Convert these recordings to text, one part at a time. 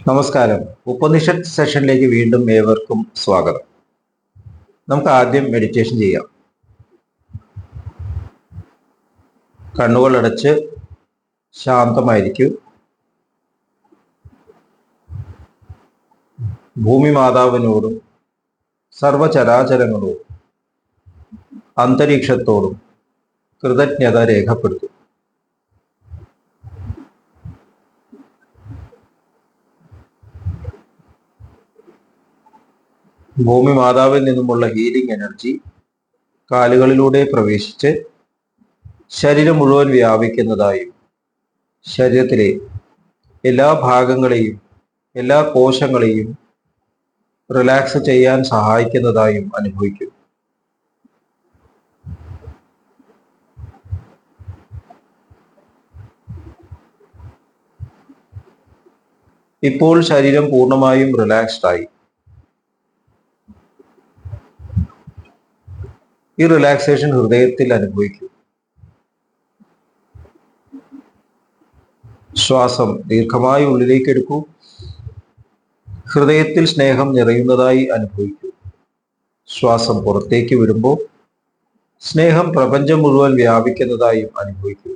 നമസ്കാരം. ഉപനിഷത്ത് സെഷനിലേക്ക് വീണ്ടും ഏവർക്കും സ്വാഗതം. നമുക്ക് ആദ്യം മെഡിറ്റേഷൻ ചെയ്യാം. കണ്ണുകൾ അടച്ച് ശാന്തമായിരിക്കും. ഭൂമി മാതാവിനോടും സർവചരാചരങ്ങളോടും അന്തരീക്ഷത്തോടും കൃതജ്ഞത രേഖപ്പെടുത്തും. ഭൂമി മാതാവിൽ നിന്നുമുള്ള ഹീലിംഗ് എനർജി കാലുകളിലൂടെ പ്രവേശിച്ച് ശരീരം മുഴുവൻ വ്യാപിക്കുന്നതായും ശരീരത്തിലെ എല്ലാ ഭാഗങ്ങളെയും എല്ലാ കോശങ്ങളെയും റിലാക്സ് ചെയ്യാൻ സഹായിക്കുന്നതായും അനുഭവിക്കും. ഇപ്പോൾ ശരീരം പൂർണ്ണമായും റിലാക്സ്ഡ് ആയി. ഈ റിലാക്സേഷൻ ഹൃദയത്തിൽ അനുഭവിക്കും. ശ്വാസം ദീർഘമായി ഉള്ളിലേക്ക് എടുക്കൂ. ഹൃദയത്തിൽ സ്നേഹം നിറയുന്നതായി അനുഭവിക്കൂ. ശ്വാസം പുറത്തേക്ക് വിടുമ്പോൾ സ്നേഹം പ്രപഞ്ചം മുഴുവൻ വ്യാപിക്കുന്നതായും അനുഭവിക്കൂ.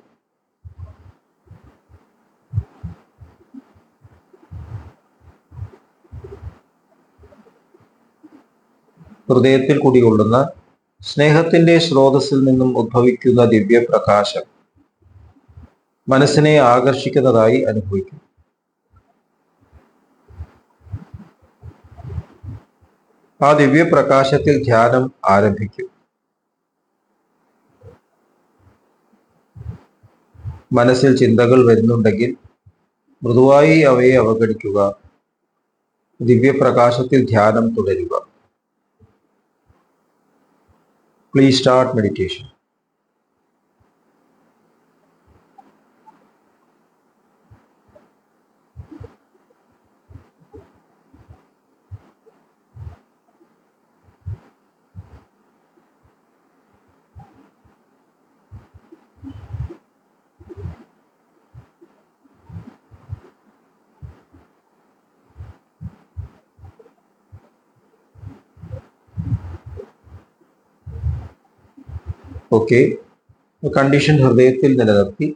ഹൃദയത്തിൽ കുടികൊള്ളുന്ന സ്നേഹത്തിന്റെ സ്രോതസ്സിൽ നിന്നും ഉദ്ഭവിക്കുന്ന ദിവ്യപ്രകാശം മനസ്സിനെ ആകർഷിക്കുന്നതായി അനുഭവിക്കും. ആ ദിവ്യപ്രകാശത്തിൽ ധ്യാനം ആരംഭിക്കും. മനസ്സിൽ ചിന്തകൾ വരുന്നുണ്ടെങ്കിൽ മൃദുവായി അവയെ അവഗണിക്കുക. ദിവ്യപ്രകാശത്തിൽ ധ്യാനം തുടരുക. Please start meditation. Okay, condition ഹൃദയത്തിൽ നിലനിർത്തി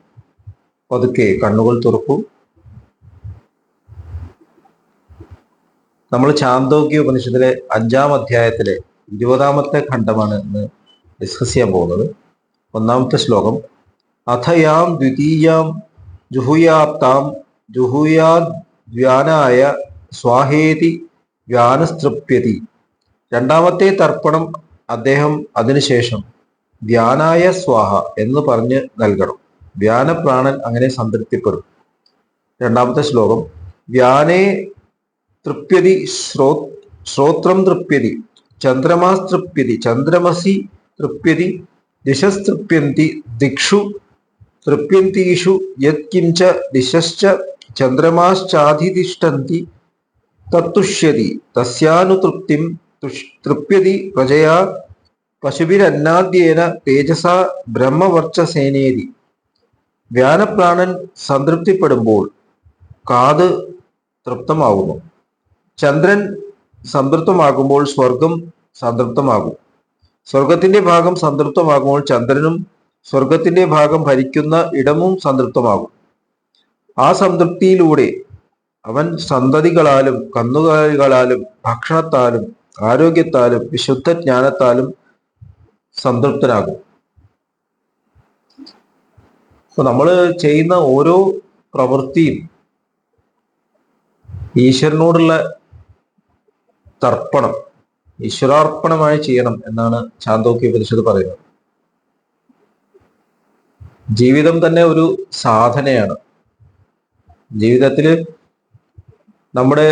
പതുക്കെ കണ്ണുകൾ തുറക്കും. നമ്മൾ ചാന്തോക്യ ഉപനിഷത്തിലെ 5-ാം അധ്യായത്തിലെ 20-ാമത്തെ ഖണ്ഡമാണ് ഇന്ന് ഡിസ്കസ് ചെയ്യാൻ പോകുന്നത്. 1-ാമത്തെ ശ്ലോകം: അഥയാം ദ്വിതീയാം ജുഹുയാപ്താം ജുഹുയാദ്വ്യാനായ സ്വാഹേതി വ്യാനസ്തൃപ്യതി. 2-ാമത്തെ തർപ്പണം അദ്ദേഹം അതിനുശേഷം ധ്യാനായ സ്വാഹ എന്ന് പറഞ്ഞ് നൽകണം. ധ്യാനപ്രാണൻ അങ്ങനെ സംതൃപ്തിപ്പെടും. 2-ാമത്തെ ശ്ലോകം: വ്യാനേ തൃപ്യതി ശ്രോത്രം തൃപ്യതി ചന്ദ്രമാസ് തൃപ്യതി ചന്ദ്രമസി തൃപ്യതി ദിശസ്തൃപ്യന്തി ദിക്ഷു തൃപ്യന്തീഷു യത്കിഞ്ച ദിശശ്ച ചന്ദ്രമാശ്ചാധിതിഷ്ഠന്തി തത്തുഷ്യതി തസ്യാനുതൃപ്തിം തൃപ്യതി പ്രജയാ പശുവിരന്നാദ്യേന തേജസ ബ്രഹ്മവർച്ചസേനേതി. വ്യാനപ്രാണൻ സംതൃപ്തിപ്പെടുമ്പോൾ കാത് തൃപ്തമാകുന്നു. ചന്ദ്രൻ സംതൃപ്തമാകുമ്പോൾ സ്വർഗം സംതൃപ്തമാകും. സ്വർഗത്തിന്റെ ഭാഗം സംതൃപ്തമാകുമ്പോൾ ചന്ദ്രനും സ്വർഗത്തിന്റെ ഭാഗം ഭരിക്കുന്ന ഇടമും സംതൃപ്തമാകും. ആ സംതൃപ്തിയിലൂടെ അവൻ സന്തതികളാലും കന്നുകാലികളാലും ഭക്ഷണത്താലും ആരോഗ്യത്താലും വിശുദ്ധ ജ്ഞാനത്താലും സംതൃപ്തനാകും. അപ്പൊ നമ്മൾ ചെയ്യുന്ന ഓരോ പ്രവൃത്തിയും ഈശ്വരനോടുള്ള തർപ്പണം, ഈശ്വരാർപ്പണമായി ചെയ്യണം എന്നാണ് ചാന്തോക്യ ഉപനിഷത്ത് പറയുന്നത്. ജീവിതം തന്നെ ഒരു സാധനയാണ്. ജീവിതത്തിൽ നമ്മുടെ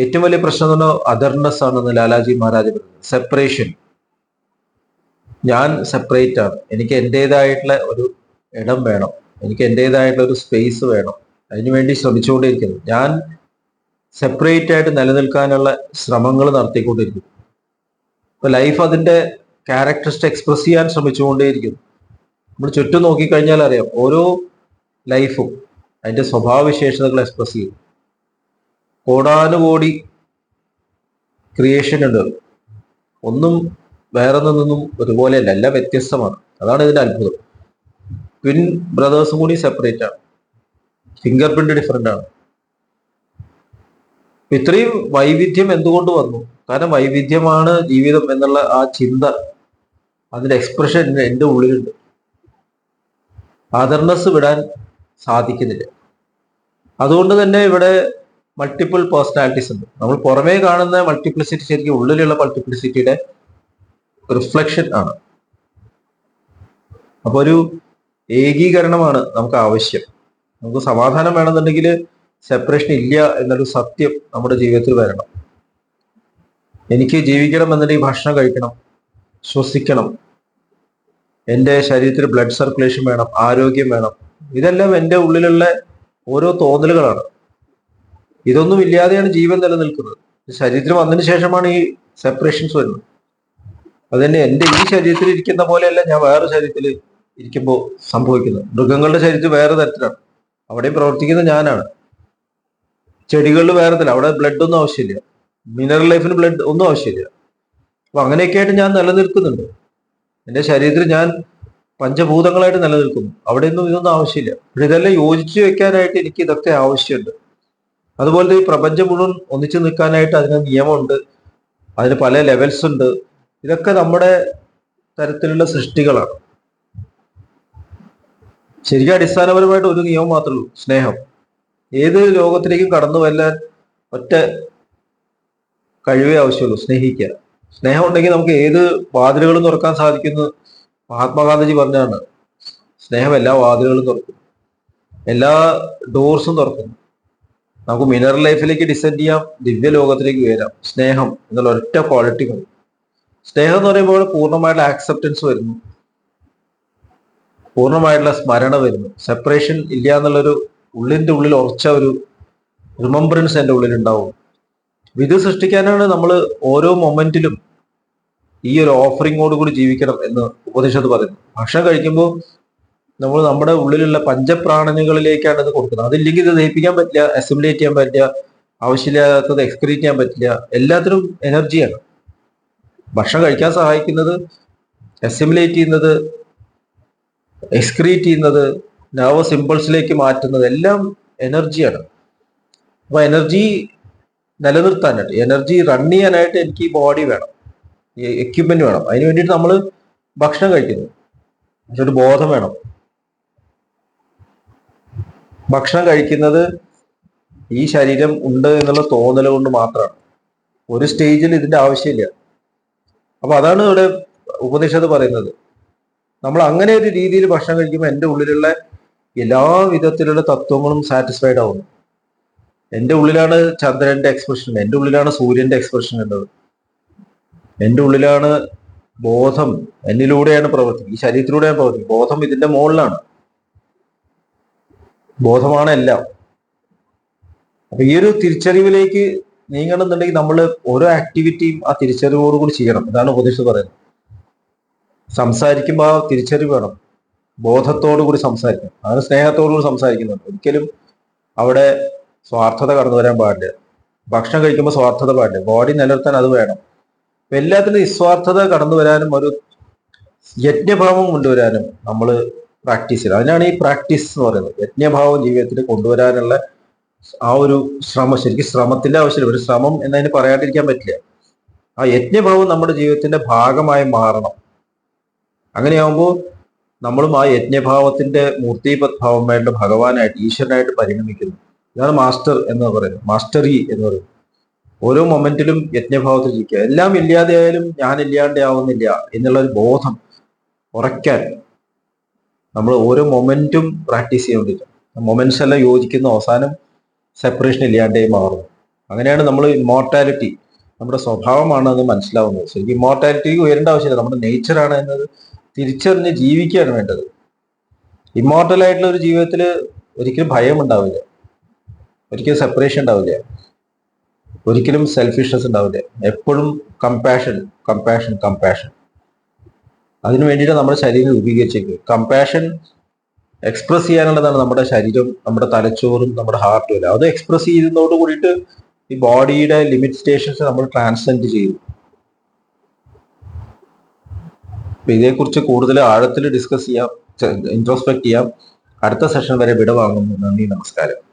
ഏറ്റവും വലിയ പ്രശ്നം എന്ന് പറഞ്ഞാൽ അദർനെസ് ആണെന്ന് ലാലാജി മഹാരാജ് പറയുന്നത്. സെപ്പറേഷൻ. ഞാൻ സെപ്പറേറ്റ് ആണ്. എനിക്ക് എൻ്റെതായിട്ടുള്ള ഒരു ഇടം വേണം. എനിക്ക് എൻ്റെതായിട്ടുള്ള ഒരു സ്പേസ് വേണം. അതിനുവേണ്ടി ശ്രമിച്ചുകൊണ്ടേയിരിക്കുന്നു. ഞാൻ സെപ്പറേറ്റ് ആയിട്ട് നിലനിൽക്കാനുള്ള ശ്രമങ്ങൾ നടത്തിക്കൊണ്ടിരിക്കുന്നു. ഇപ്പൊ ലൈഫ് അതിൻ്റെ ക്യാരക്ടറിസ്റ്റ് എക്സ്പ്രസ് ചെയ്യാൻ ശ്രമിച്ചുകൊണ്ടേയിരിക്കുന്നു. നമ്മൾ ചുറ്റും നോക്കിക്കഴിഞ്ഞാൽ അറിയാം, ഓരോ ലൈഫും അതിൻ്റെ സ്വഭാവവിശേഷതകൾ എക്സ്പ്രസ് ചെയ്യും. കോടാനുകോടി ക്രിയേഷൻ ഉണ്ട്. ഒന്നും വേറെ നിന്നും ഒരുപോലെയല്ല, എല്ലാം വ്യത്യസ്തമാണ്. അതാണ് ഇതിന്റെ അത്ഭുതം. ട്വിൻ ബ്രദേഴ്സും കൂടി സെപ്പറേറ്റ് ആണ്, ഫിംഗർ പ്രിന്റ് ഡിഫറെന്റ് ആണ്. ഇത്രയും വൈവിധ്യം എന്തുകൊണ്ട് വന്നു? കാരണം വൈവിധ്യമാണ് ജീവിതം എന്നുള്ള ആ ചിന്ത, അതിന്റെ എക്സ്പ്രഷൻ എൻ്റെ ഉള്ളിലുണ്ട്. അതർനെസ് വിടാൻ സാധിക്കുന്നില്ല. അതുകൊണ്ട് തന്നെ ഇവിടെ മൾട്ടിപ്പിൾ പേഴ്സണാലിറ്റീസ് ഉണ്ട്. നമ്മൾ പുറമേ കാണുന്ന മൾട്ടിപ്ലിസിറ്റി ശരിക്കും ഉള്ളിലുള്ള മൾട്ടിപ്ലിസിറ്റിയുടെ റിഫ്ലക്ഷൻ ആണ്. അപ്പൊ ഒരു ഏകീകരണമാണ് നമുക്ക് ആവശ്യം. നമുക്ക് സമാധാനം വേണമെന്നുണ്ടെങ്കിൽ സെപ്പറേഷൻ ഇല്ല എന്നൊരു സത്യം നമ്മുടെ ജീവിതത്തിൽ വരണം. എനിക്ക് ജീവിക്കണം എന്നുണ്ടെങ്കിൽ ഭക്ഷണം കഴിക്കണം, ശ്വസിക്കണം, എൻ്റെ ശരീരത്തിൽ ബ്ലഡ് സർക്കുലേഷൻ വേണം, ആരോഗ്യം വേണം. ഇതെല്ലാം എൻ്റെ ഉള്ളിലുള്ള ഓരോ തോന്നലുകളാണ്. ഇതൊന്നും ഇല്ലാതെയാണ് ജീവൻ നിലനിൽക്കുന്നത്. ശരീരത്തിൽ വന്നതിന് ശേഷമാണ് ഈ സെപ്പറേഷൻസ് വരുന്നത്. അതുതന്നെ എൻ്റെ ഈ ശരീരത്തിൽ ഇരിക്കുന്ന പോലെയല്ല ഞാൻ വേറെ ശരീരത്തിൽ ഇരിക്കുമ്പോൾ സംഭവിക്കുന്നത്. മൃഗങ്ങളുടെ ശരീരത്തിൽ വേറെ തരത്തിലാണ്, അവിടെയും പ്രവർത്തിക്കുന്നത് ഞാനാണ്. ചെടികളിൽ വേറെ തരം, അവിടെ ബ്ലഡ് ഒന്നും ആവശ്യമില്ല. മിനറൽ ലൈഫിന് ബ്ലഡ് ഒന്നും ആവശ്യമില്ല. അപ്പൊ അങ്ങനെയൊക്കെ ആയിട്ട് ഞാൻ നിലനിൽക്കുന്നുണ്ട്. എൻ്റെ ശരീരത്തിൽ ഞാൻ പഞ്ചഭൂതങ്ങളായിട്ട് നിലനിൽക്കുന്നു. അവിടെയൊന്നും ഇതൊന്നും ആവശ്യമില്ല. പക്ഷെ ഇതെല്ലാം യോജിച്ചു വെക്കാനായിട്ട് എനിക്ക് ഇതൊക്കെ ആവശ്യമുണ്ട്. അതുപോലെ ഈ പ്രപഞ്ചം മുഴുവൻ ഒന്നിച്ചു നിൽക്കാനായിട്ട് അതിന് നിയമമുണ്ട്, അതിന് പല ലെവൽസ് ഉണ്ട്. ഇതൊക്കെ നമ്മുടെ തരത്തിലുള്ള സൃഷ്ടികളാണ്. ശരിക്കും അടിസ്ഥാനപരമായിട്ട് ഒരു നിയമം മാത്രമേ ഉള്ളൂ, സ്നേഹം. ഏത് ലോകത്തിലേക്കും കടന്നു വരാൻ ഒറ്റ കഴിവേ ആവശ്യമുള്ളൂ, സ്നേഹിക്കുക. സ്നേഹം ഉണ്ടെങ്കിൽ നമുക്ക് ഏത് വാതിലുകളും തുറക്കാൻ സാധിക്കുന്നു. മഹാത്മാഗാന്ധിജി പറഞ്ഞാണ്, സ്നേഹം എല്ലാ വാതിലുകളും തുറക്കും, എല്ലാ ഡോർസും തുറക്കുന്നു. നമുക്ക് മിനറൽ ലൈഫിലേക്ക് ഡിസെൻഡ് ചെയ്യാം, ദിവ്യ ലോകത്തിലേക്ക് ഉയരാം. സ്നേഹം എന്നുള്ള ഒറ്റ ക്വാളിറ്റി മതി. സ്നേഹം എന്ന് പറയുമ്പോൾ പൂർണ്ണമായിട്ടുള്ള ആക്സെപ്റ്റൻസ് വരുന്നു, പൂർണ്ണമായിട്ടുള്ള സ്മരണ വരുന്നു. സെപ്പറേഷൻ ഇല്ല എന്നുള്ളൊരു ഉള്ളിൻ്റെ ഉള്ളിൽ ഉറച്ച ഒരു റിമംബറൻസ് എൻ്റെ ഉള്ളിൽ ഉണ്ടാവും. ഇത് സൃഷ്ടിക്കാനാണ് നമ്മൾ ഓരോ മൊമെന്റിലും ഈ ഒരു ഓഫറിങ്ങോട് കൂടി ജീവിക്കണം എന്ന് ഉപനിഷത്ത് പറയുന്നു. ഭക്ഷണം കഴിക്കുമ്പോൾ നമ്മൾ നമ്മുടെ ഉള്ളിലുള്ള പഞ്ചപ്രാണനുകളിലേക്കാണ് ഇത് കൊടുക്കുന്നത്. അതില്ലെങ്കിൽ ഇത് ദഹിപ്പിക്കാൻ പറ്റില്ല, അസിമുലേറ്റ് ചെയ്യാൻ പറ്റില്ല, ആവശ്യമില്ലാത്തത് എക്സ്ക്രീറ്റ് ചെയ്യാൻ പറ്റില്ല. എല്ലാത്തിനും എനർജിയാണ്. ഭക്ഷണം കഴിക്കാൻ സഹായിക്കുന്നത്, അസിമുലേറ്റ് ചെയ്യുന്നത്, എക്സ്ക്രീറ്റ് ചെയ്യുന്നത്, നെർവസ് ഇമ്പൾസിലേക്ക് മാറ്റുന്നത് എല്ലാം എനർജിയാണ്. അപ്പൊ എനർജി നിലനിർത്താനായിട്ട്, എനർജി റൺ ചെയ്യാനായിട്ട് എനിക്ക് ഈ ബോഡി വേണം, ഈ എക്യുപ്മെന്റ് വേണം. അതിന് വേണ്ടിയിട്ട് നമ്മൾ ഭക്ഷണം കഴിക്കുന്നു. പക്ഷെ ഒരു ബോധം വേണം. ഭക്ഷണം കഴിക്കുന്നത് ഈ ശരീരം ഉണ്ട് എന്നുള്ള തോന്നൽ കൊണ്ട് മാത്രമാണ്. ഒരു സ്റ്റേജിൽ ഇതിന്റെ ആവശ്യമില്ല. അപ്പൊ അതാണ് ഇവിടെ ഉപനിഷത്ത് പറയുന്നത്. നമ്മൾ അങ്ങനെ ഒരു രീതിയിൽ ഭക്ഷണം കഴിക്കുമ്പോൾ എൻ്റെ ഉള്ളിലുള്ള എല്ലാ വിധത്തിലുള്ള തത്വങ്ങളും സാറ്റിസ്ഫൈഡ് ആവുന്നു. എൻ്റെ ഉള്ളിലാണ് ചന്ദ്രന്റെ എക്സ്പ്രഷൻ, എൻ്റെ ഉള്ളിലാണ് സൂര്യന്റെ എക്സ്പ്രഷൻ ഉള്ളത്, എൻ്റെ ഉള്ളിലാണ് ബോധം, എന്നിലൂടെയാണ് പ്രവർത്തിക്കുന്നത്, ഈ ശരീരത്തിലൂടെയാണ് പ്രവർത്തിക്കുന്നത്. ബോധം ഇതിന്റെ മുകളിലാണ്, ബോധമാണ് എല്ലാം. അപ്പൊ ഈ ഒരു തിരിച്ചറിവിലേക്ക് നീങ്ങണമെന്നുണ്ടെങ്കിൽ നമ്മൾ ഓരോ ആക്ടിവിറ്റിയും ആ തിരിച്ചറിവോടുകൂടി ചെയ്യണം. ഇതാണ് ഉപദേശം പറയുന്നത്. സംസാരിക്കുമ്പോൾ ആ തിരിച്ചറിവ് വേണം, ബോധത്തോടു കൂടി സംസാരിക്കണം. അങ്ങനെ സ്നേഹത്തോടു കൂടി സംസാരിക്കുന്നുണ്ട്. ഒരിക്കലും അവിടെ സ്വാർത്ഥത കടന്നു വരാൻ പാടില്ല. ഭക്ഷണം കഴിക്കുമ്പോൾ സ്വാർത്ഥത പാടില്ല. ബോഡി നിലനിർത്താൻ അത് വേണം. അപ്പൊ എല്ലാത്തിനും നിസ്വാർത്ഥത കടന്നു വരാനും ഒരു യജ്ഞഭാവം കൊണ്ടുവരാനും നമ്മൾ പ്രാക്ടീസ് ചെയ്യണം. അതിനാണ് ഈ പ്രാക്ടീസ് എന്ന് പറയുന്നത്. യജ്ഞഭാവം ജീവിതത്തിൽ കൊണ്ടുവരാനുള്ള ആ ഒരു ശ്രമം, ശരിക്കും ശ്രമത്തിന്റെ ആവശ്യമില്ല, ഒരു ശ്രമം എന്നതിന് പറയാണ്ടിരിക്കാൻ പറ്റില്ല. ആ യജ്ഞഭാവം നമ്മുടെ ജീവിതത്തിന്റെ ഭാഗമായി മാറണം. അങ്ങനെയാകുമ്പോൾ നമ്മളും ആ യജ്ഞഭാവത്തിന്റെ മൂർത്തിഭാവമായിട്ട് ഭഗവാനായിട്ട്, ഈശ്വരനായിട്ട് പരിണമിക്കുന്നു. ഇതാണ് മാസ്റ്റർ എന്ന് പറയുന്നത്, മാസ്റ്ററി എന്ന് പറയുന്നത്. ഓരോ മൊമെന്റിലും യജ്ഞഭാവത്തിൽ ജീവിക്കുക. എല്ലാം ഇല്ലാതെയായാലും ഞാൻ ഇല്ലാണ്ട് ആവുന്നില്ല എന്നുള്ള ഒരു ബോധം ഉറയ്ക്കാൻ നമ്മൾ ഓരോ മൊമെന്റും പ്രാക്ടീസ് ചെയ്യേണ്ടിയിരിക്കും. മൊമെന്റ്സ് എല്ലാം യോജിക്കുന്ന അവസാനം സെപ്പറേഷൻ ഇല്ലാണ്ടേ മാറുന്നു. അങ്ങനെയാണ് നമ്മൾ ഇമ്മോർട്ടാലിറ്റി, നമ്മുടെ സ്വഭാവമാണ് അത് മനസ്സിലാവുന്നത്. ശരിക്കും ഇമ്മോർട്ടാലിറ്റിക്ക് ഉയരേണ്ട ആവശ്യമില്ല, നമ്മുടെ നേച്ചറാണ് എന്നത് തിരിച്ചറിഞ്ഞ് ജീവിക്കുകയാണ് വേണ്ടത്. ഇമ്മോർട്ടൽ ആയിട്ടുള്ള ഒരു ജീവിതത്തിൽ ഒരിക്കലും ഭയം ഉണ്ടാവില്ല, ഒരിക്കലും സെപ്പറേഷൻ ഉണ്ടാവില്ല, ഒരിക്കലും സെൽഫിഷ്നെസ് ഉണ്ടാവില്ല. എപ്പോഴും കമ്പാഷൻ, കമ്പാഷൻ, കമ്പാഷൻ. അതിനു വേണ്ടിയിട്ട് നമ്മുടെ ശരീരം രൂപീകരിച്ചേക്കും. കമ്പാഷൻ എക്സ്പ്രസ് ചെയ്യാനുള്ളതാണ് നമ്മുടെ ശരീരം, നമ്മുടെ തലച്ചോറും നമ്മുടെ ഹാർട്ടും അല്ല. അത് എക്സ്പ്രസ് ചെയ്യുന്നതോട് കൂടിയിട്ട് ഈ ബോഡിയുടെ ലിമിറ്റേഷൻസ് നമ്മൾ ട്രാൻസെൻഡ് ചെയ്യും. അപ്പൊ ഇതേക്കുറിച്ച് കൂടുതൽ ആഴത്തിൽ ഡിസ്കസ് ചെയ്യാം, ഇൻട്രോസ്പെക്ട് ചെയ്യാം. അടുത്ത സെഷൻ വരെ വിട വാങ്ങുന്നു. നന്ദി, നമസ്കാരം.